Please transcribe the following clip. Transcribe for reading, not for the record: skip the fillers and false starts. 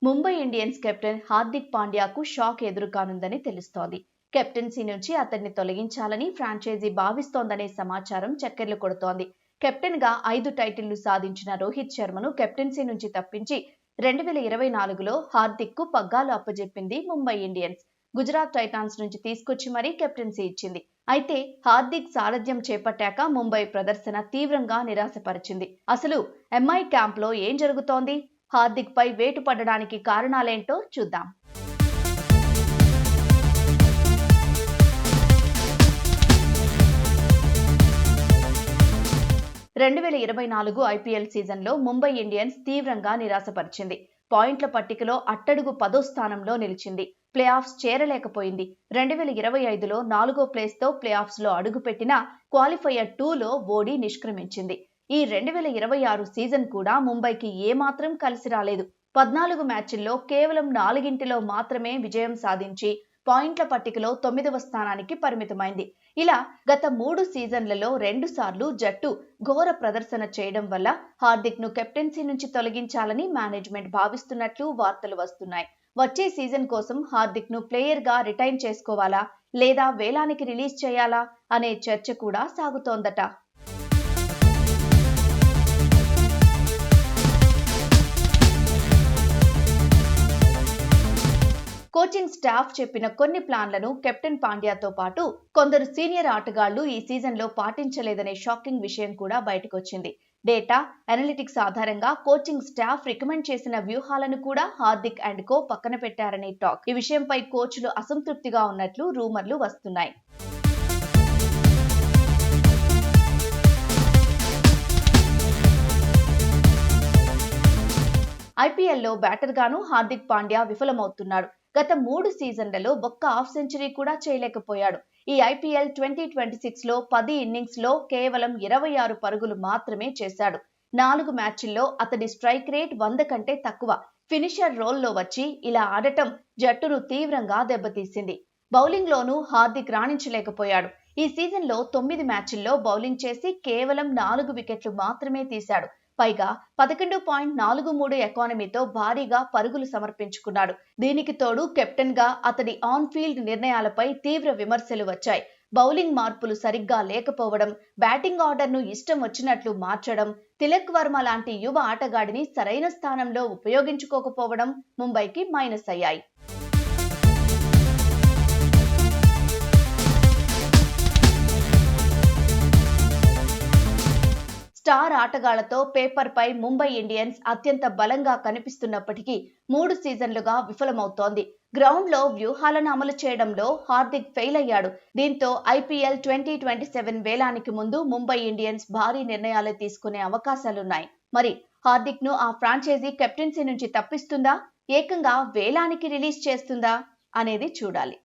Mumbai Indians captain Hardik పాండ్యాకు shock ఎదురుకానుందని తెలుస్తోంది. కెప్టెన్సీ నుంచి అతన్ని తొలగించాలని ఫ్రాంచైజీ భావిస్తోందనే సమాచారం చక్కర్లు కొడుతోంది. కెప్టెన్ గా 5 టైటిళ్లు సాధించిన రోహిత్ శర్మను కెప్టెన్సీ నుంచి తప్పించి 2024లో హార్దిక్ కు పగ్గాలు అప్పజెప్పింది ముంబై ఇండియన్స్. గుజరాత్ టైటాన్స్ నుంచి తీసుకొచ్చి మరీ కెప్టెన్సీ ఇచ్చింది. అయితే హార్దిక్ సారథ్యం చేపట్టాక ముంబై ప్రదర్శన తీవ్రంగా నిరాశపరిచింది. అసలు ఎంఐ క్యాంప్ లో ఏం జరుగుతోంది? హార్దిక్ పై వేటు పడడానికి కారణాలేంటో చూద్దాం. 2024 ఐపీఎల్ సీజన్లో ముంబై ఇండియన్స్ తీవ్రంగా నిరాశపరిచింది. పాయింట్ల పట్టికలో అట్టడుగు 10వ స్థానంలో నిలిచింది. Play offs చేరలేకపోయింది. 2025లో 4వ ప్లేస్తో ప్లే ఆఫ్స్ లో అడుగుపెట్టిన క్వాలిఫైయర్ 2లో ఓడి నిష్క్రమించింది. ఈ 2026 సీజన్ కూడా ముంబైకి ఏమాత్రం కలిసి రాలేదు. 14 మ్యాచ్ల్లో కేవలం 4ంటిలో మాత్రమే విజయం సాధించి పాయింట్ల పట్టికలో 9వ స్థానానికి పరిమితమైంది. ఇలా గత 3 సీజన్లలో 2 సార్లు జట్టు ఘోర ప్రదర్శన చేయడం వల్ల హార్దిక్ ను కెప్టెన్సీ నుంచి తొలగించాలని మేనేజ్మెంట్ భావిస్తున్నట్లు వార్తలు వస్తున్నాయి. వచ్చే సీజన్ కోసం హార్దిక్ ను ప్లేయర్ గా రిటైన్ చేసుకోవాలా లేదా వేలానికి రిలీజ్ చేయాలా అనే చర్చ కూడా సాగుతోందట. కోచింగ్ స్టాఫ్ చెప్పిన కొన్ని ప్లాన్లను కెప్టెన్ పాండ్యాతో పాటు కొందరు సీనియర్ ఆటగాళ్లు ఈ సీజన్లో పాటించలేదనే షాకింగ్ విషయం కూడా బయటకొచ్చింది. డేటా అనలిటిక్స్ ఆధారంగా కోచింగ్ స్టాఫ్ రికమెండ్ చేసిన వ్యూహాలను కూడా హార్దిక్ అండ్ కో పక్కన పెట్టారనే టాక్. ఈ విషయంపై కోచ్లు అసంతృప్తిగా ఉన్నట్లు రూమర్లు వస్తున్నాయి. ఐపీఎల్లో బ్యాటర్ గాను హార్దిక్ పాండ్యా విఫలమవుతున్నాడు. గత 3 సీజన్లలో ఒక్క హాఫ్ సెంచరీ కూడా చేయలేకపోయాడు. ఈ ఐపీఎల్ 2026లో 10 ఇన్నింగ్స్ లో కేవలం 26 పరుగులు మాత్రమే చేశాడు. 4 మ్యాచ్ల్లో అతడి స్ట్రైక్ రేట్ 100 కంటే తక్కువ. ఫినిషర్ రోల్లో వచ్చి ఇలా ఆడటం జట్టును తీవ్రంగా దెబ్బతీసింది. బౌలింగ్ లోనూ హార్దిక్ రాణించలేకపోయాడు. ఈ సీజన్లో 9 మ్యాచ్ల్లో బౌలింగ్ చేసి కేవలం 4 వికెట్లు మాత్రమే తీశాడు. పైగా 11.43 ఎకానమీతో భారీగా పరుగులు సమర్పించుకున్నాడు. దీనికి తోడు కెప్టెన్ గా అతడి ఆన్ ఫీల్డ్ నిర్ణయాలపై తీవ్ర విమర్శలు వచ్చాయి. బౌలింగ్ మార్పులు సరిగ్గా లేకపోవడం, బ్యాటింగ్ ఆర్డర్ ను ఇష్టం వచ్చినట్లు మార్చడం, తిలక్ వర్మ లాంటి యువ ఆటగాడిని సరైన స్థానంలో ఉపయోగించుకోకపోవడం ముంబైకి మైనస్ అయ్యాయి. స్టార్ ఆటగాళ్లతో పేపర్ పై ముంబై ఇండియన్స్ అత్యంత బలంగా కనిపిస్తున్నప్పటికీ 3 సీజన్లుగా విఫలమవుతోంది. గ్రౌండ్ లో వ్యూహాలను అమలు చేయడంలో హార్దిక్ ఫెయిల్ అయ్యాడు. దీంతో ఐపీఎల్ 2027 వేలానికి ముందు ముంబై ఇండియన్స్ భారీ నిర్ణయాలు తీసుకునే అవకాశాలున్నాయి. మరి హార్దిక్ ను ఆ ఫ్రాంచైజీ కెప్టెన్సీ నుంచి తప్పిస్తుందా, ఏకంగా వేలానికి రిలీజ్ చేస్తుందా అనేది చూడాలి.